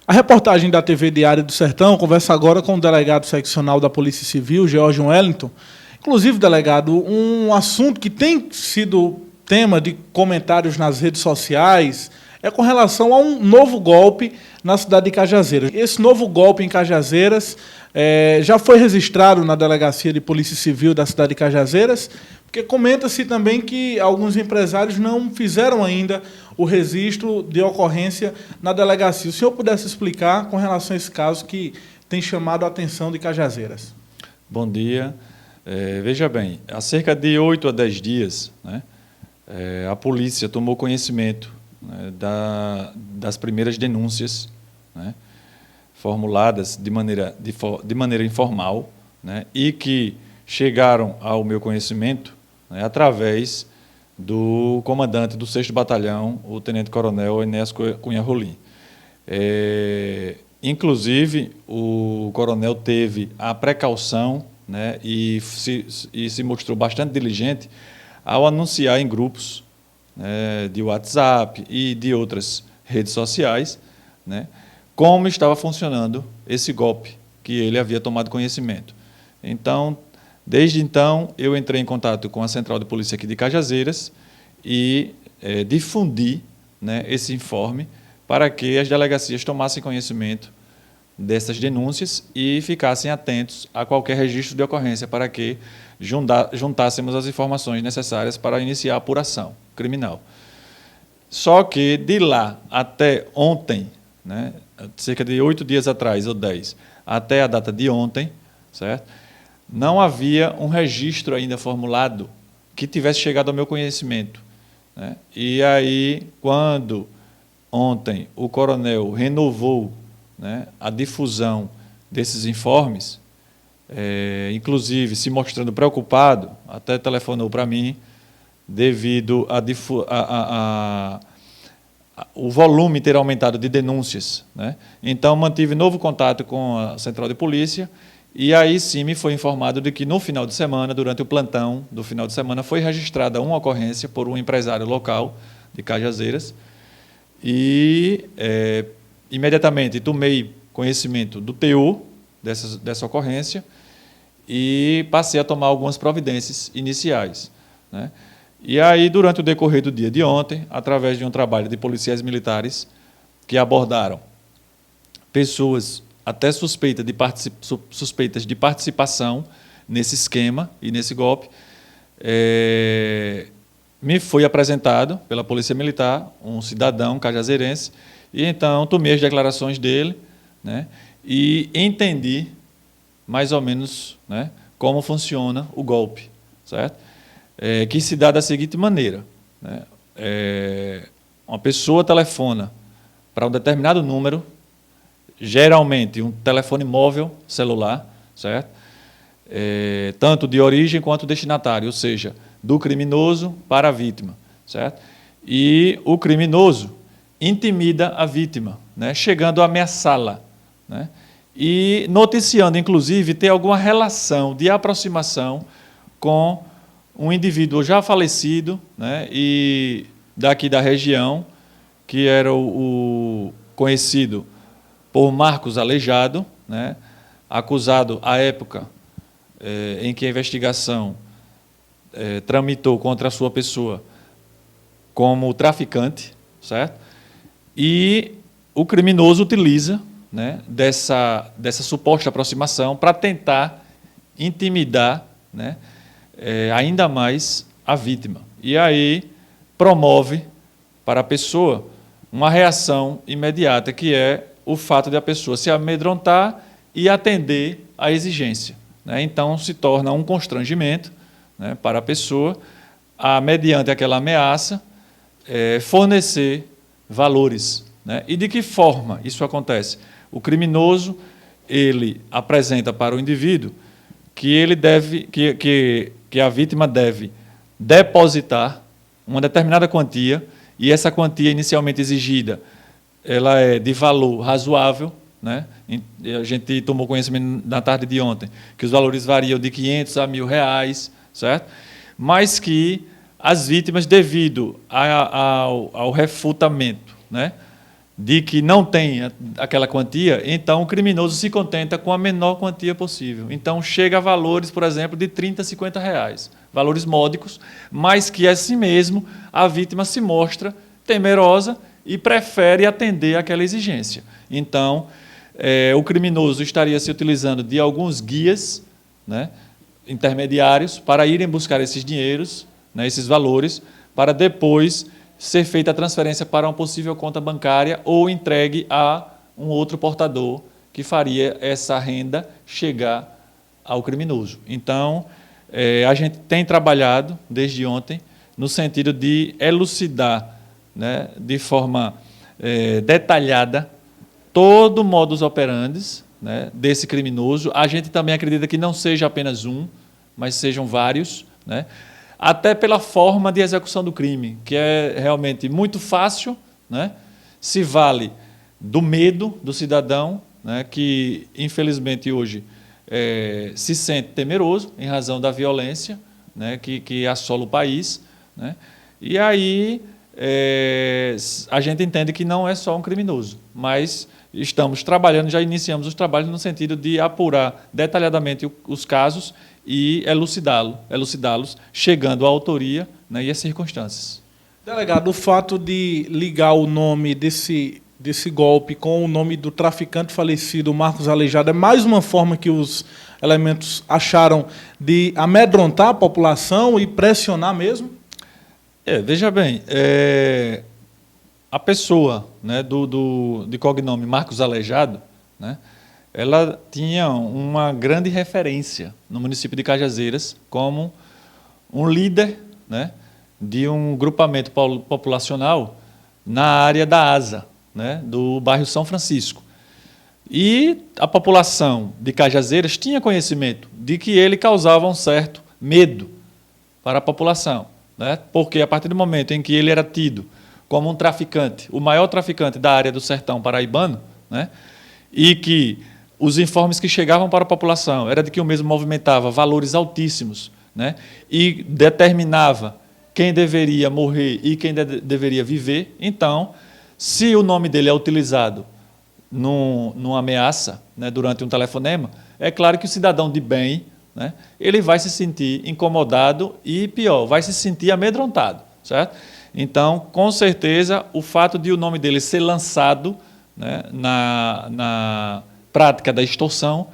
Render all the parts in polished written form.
A reportagem da TV Diário do Sertão conversa agora com o delegado seccional da Polícia Civil, George Wellington. Inclusive, delegado, um assunto que tem sido tema de comentários nas redes sociais é com relação a um novo golpe na cidade de Cajazeiras. Esse novo golpe em Cajazeiras já foi registrado na Delegacia de Polícia Civil da cidade de Cajazeiras, porque comenta-se também que alguns empresários não fizeram ainda o registro de ocorrência na delegacia. Se o senhor pudesse explicar com relação a esse caso que tem chamado a atenção de Cajazeiras. Bom dia. Veja bem, há cerca de 8 a 10 dias, né, a polícia tomou conhecimento, né, das primeiras denúncias, né, formuladas de maneira informal, né, e que chegaram ao meu conhecimento, né, através do comandante do 6º Batalhão, o Tenente-Coronel Enéas Cunha Rolim. Inclusive, o coronel teve a precaução, né, e se mostrou bastante diligente ao anunciar em grupos, né, de WhatsApp e de outras redes sociais, né, como estava funcionando esse golpe que ele havia tomado conhecimento. Então, desde então, eu entrei em contato com a Central de Polícia aqui de Cajazeiras e difundi, né, esse informe para que as delegacias tomassem conhecimento dessas denúncias e ficassem atentos a qualquer registro de ocorrência para que juntássemos as informações necessárias para iniciar a apuração criminal. Só que de lá até ontem, né, cerca de 8 dias atrás, ou 10, até a data de ontem, certo? Não havia um registro ainda formulado que tivesse chegado ao meu conhecimento, né? E aí, quando ontem o coronel renovou, né, a difusão desses informes, inclusive se mostrando preocupado, até telefonou para mim, devido o volume ter aumentado de denúncias, né? Então, mantive novo contato com a Central de Polícia e aí sim me foi informado de que no final de semana, durante o plantão do final de semana, foi registrada uma ocorrência por um empresário local de Cajazeiras e imediatamente tomei conhecimento do teor dessa ocorrência e passei a tomar algumas providências iniciais, né? E aí, durante o decorrer do dia de ontem, através de um trabalho de policiais militares que abordaram pessoas até suspeitas de participação nesse esquema e nesse golpe, me foi apresentado pela Polícia Militar um cidadão cajazeirense e então tomei as declarações dele, né, e entendi mais ou menos, né, como funciona o golpe, certo? Que se dá da seguinte maneira, né? Uma pessoa telefona para um determinado número, geralmente um telefone móvel, celular, certo? Tanto de origem quanto destinatário, ou seja, do criminoso para a vítima, certo? E o criminoso intimida a vítima, né, chegando a ameaçá-la, né, e noticiando, inclusive, ter alguma relação de aproximação com um indivíduo já falecido, né, e daqui da região, que era o conhecido por Marcos Aleijado, né, acusado à época em que a investigação tramitou contra a sua pessoa como traficante, certo? E o criminoso utiliza, né, dessa suposta aproximação para tentar intimidar, né, ainda mais a vítima. E aí promove para a pessoa uma reação imediata, que é o fato de a pessoa se amedrontar e atender à exigência, né? Então, se torna um constrangimento, né, para a pessoa, mediante aquela ameaça, fornecer valores, né? E de que forma isso acontece? O criminoso, ele apresenta para o indivíduo que ele deve, que a vítima deve depositar uma determinada quantia, e essa quantia inicialmente exigida, ela é de valor razoável, né? A gente tomou conhecimento na tarde de ontem que os valores variam de 500 a R$1.000, certo? Mas que as vítimas, devido ao refutamento, né, de que não tem aquela quantia, então o criminoso se contenta com a menor quantia possível. Então chega a valores, por exemplo, de R$30, R$50, valores módicos, mas que assim mesmo a vítima se mostra temerosa e prefere atender àquela exigência. Então, o criminoso estaria se utilizando de alguns guias, né, intermediários para irem buscar esses dinheiros, né, esses valores, para depois ser feita a transferência para uma possível conta bancária ou entregue a um outro portador que faria essa renda chegar ao criminoso. Então, a gente tem trabalhado desde ontem no sentido de elucidar, né, de forma detalhada todo o modus operandi, né, desse criminoso. A gente também acredita que não seja apenas um, mas sejam vários, né, até pela forma de execução do crime, que é realmente muito fácil, né, se vale do medo do cidadão, né, que infelizmente hoje se sente temeroso em razão da violência, né, que assola o país, né, e aí a gente entende que não é só um criminoso, mas estamos trabalhando, já iniciamos os trabalhos no sentido de apurar detalhadamente os casos e elucidá-los, chegando à autoria, né, e às circunstâncias. Delegado, o fato de ligar o nome desse golpe com o nome do traficante falecido, Marcos Aleijado, é mais uma forma que os elementos acharam de amedrontar a população e pressionar mesmo? Veja bem, a pessoa, né, de cognome Marcos Aleijado, né, ela tinha uma grande referência no município de Cajazeiras como um líder, né, de um grupamento populacional na área da ASA, né, do bairro São Francisco. E a população de Cajazeiras tinha conhecimento de que ele causava um certo medo para a população, né, porque a partir do momento em que ele era tido como um traficante, o maior traficante da área do sertão paraibano, né, e que os informes que chegavam para a população era de que o mesmo movimentava valores altíssimos, né, e determinava quem deveria morrer e quem deveria viver. Então, se o nome dele é utilizado numa ameaça, né, durante um telefonema, é claro que o cidadão de bem, né, ele vai se sentir incomodado e, pior, vai se sentir amedrontado, certo? Então, com certeza, o fato de o nome dele ser lançado, né, na prática da extorsão,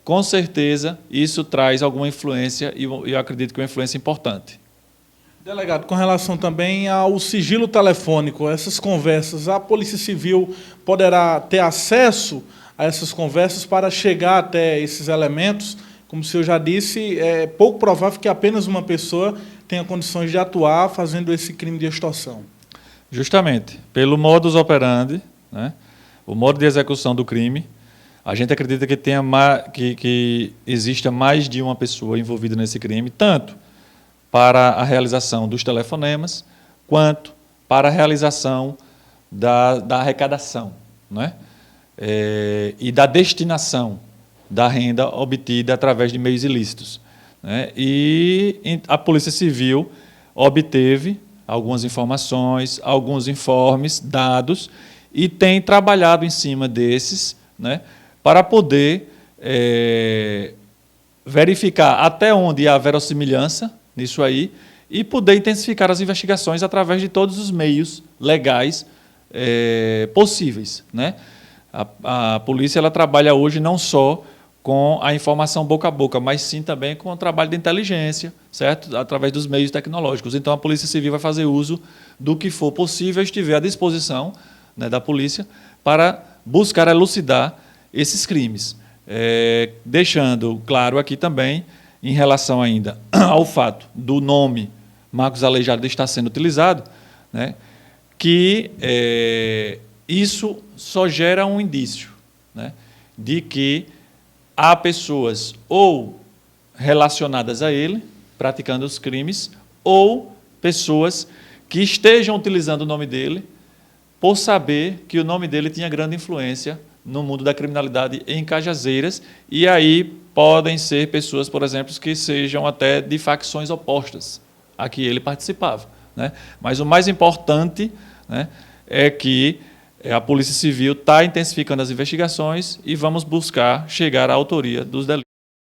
com certeza isso traz alguma influência e eu acredito que uma influência importante. Delegado, com relação também ao sigilo telefônico, essas conversas, a Polícia Civil poderá ter acesso a essas conversas para chegar até esses elementos? Como o senhor já disse, é pouco provável que apenas uma pessoa tenha condições de atuar fazendo esse crime de extorsão. Justamente, pelo modus operandi, né, o modo de execução do crime, a gente acredita que exista mais de uma pessoa envolvida nesse crime, tanto para a realização dos telefonemas, quanto para a realização da arrecadação, né, e da destinação da renda obtida através de meios ilícitos, né. E a Polícia Civil obteve algumas informações, alguns informes, dados, e tem trabalhado em cima desses, né, para poder verificar até onde há verossimilhança nisso aí e poder intensificar as investigações através de todos os meios legais possíveis, né? A polícia ela trabalha hoje não só com a informação boca a boca, mas sim também com o trabalho de inteligência, certo? Através dos meios tecnológicos. Então, a Polícia Civil vai fazer uso do que for possível, estiver à disposição, né, da polícia, para buscar elucidar esses crimes. Deixando claro aqui também, em relação ainda ao fato do nome Marcos Aleijado estar sendo utilizado, né, que isso só gera um indício, né, de que há pessoas ou relacionadas a ele, praticando os crimes, ou pessoas que estejam utilizando o nome dele por saber que o nome dele tinha grande influência no mundo da criminalidade em Cajazeiras, e aí podem ser pessoas, por exemplo, que sejam até de facções opostas a que ele participava, né? Mas o mais importante, né, é que A Polícia Civil está intensificando as investigações e vamos buscar chegar à autoria dos delitos.